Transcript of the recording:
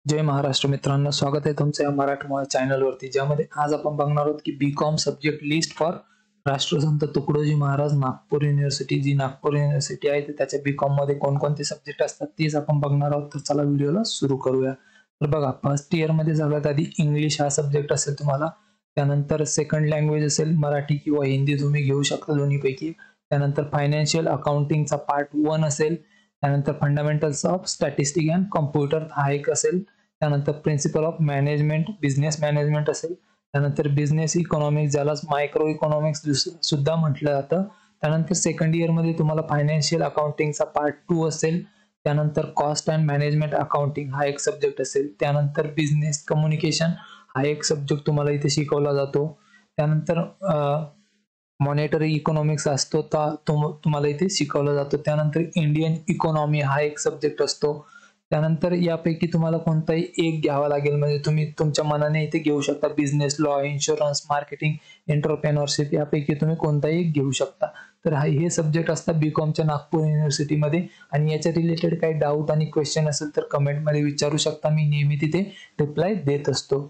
जय महाराष्ट्र मित्रांनो, स्वागत आहे तुमचं या मराठमोळ्या चॅनलवरती, ज्यामध्ये आज आपण बघणार आहोत की बीकॉम सब्जेक्ट लिस्ट फॉर राष्ट्रसंत तुकडोजी महाराज नागपूर युनिव्हर्सिटी, जी नागपूर युनिव्हर्सिटी आहे त्याच्या बीकॉम मध्ये कोणकोणते सब्जेक्ट असतात तेच आपण बघणार आहोत. तर चला व्हिडिओला सुरू करूया. तर बघा, फर्स्ट इयर मध्ये सगळ्यात आधी इंग्लिश हा सब्जेक्ट असेल तुम्हाला. त्यानंतर सेकंड लँग्वेज असेल मराठी किंवा हिंदी, तुम्ही घेऊ शकता दोन्हीपैकी. त्यानंतर फायनान्शियल अकाउंटिंगचा पार्ट 1 असेल. त्यानंतर fundamentals of statistic and computer हा एक असेल. त्यानंतर principle of management, business management असेल. त्यानंतर बिझनेस इकॉनॉमिक्स, ज्याला मायक्रो इकॉनॉमिक्स सुद्धा म्हटलं जातं. त्यानंतर सेकंड इयर मध्ये तुम्हाला फायनान्शियल अकाउंटिंगचा पार्ट 2 असेल. त्यानंतर कॉस्ट अँड मॅनेजमेंट अकाउंटिंग हा एक सब्जेक्ट असेल. त्यानंतर बिझनेस कम्युनिकेशन हा एक सब्जेक्ट तुम्हाला इथे शिकवला जातो. त्यानंतर मॉनेटरी इकॉनॉमिक्स असतो, तुम्हाला इथे शिकवला जातो. त्यानंतर इंडियन इकॉनॉमी हा एक सब्जेक्ट असतो. त्यानंतर यापैकी तुम्हाला कोणताही एक घ्यावा लागेल, म्हणजे तुम्ही तुमच्या मनाने इथे घेऊ शकता. Business law, insurance, marketing, entrepreneurship यापैकी तुम्ही कोणताही एक घेऊ शकता. तर हे सब्जेक्ट असतात बीकॉमच्या नागपूर युनिव्हर्सिटीमध्ये. आणि याच्या रिलेटेड काही डाऊट आणि क्वेश्चन असेल तर कमेंटमध्ये विचारू शकता, मी नेहमी तिथे रिप्लाय देत असतो.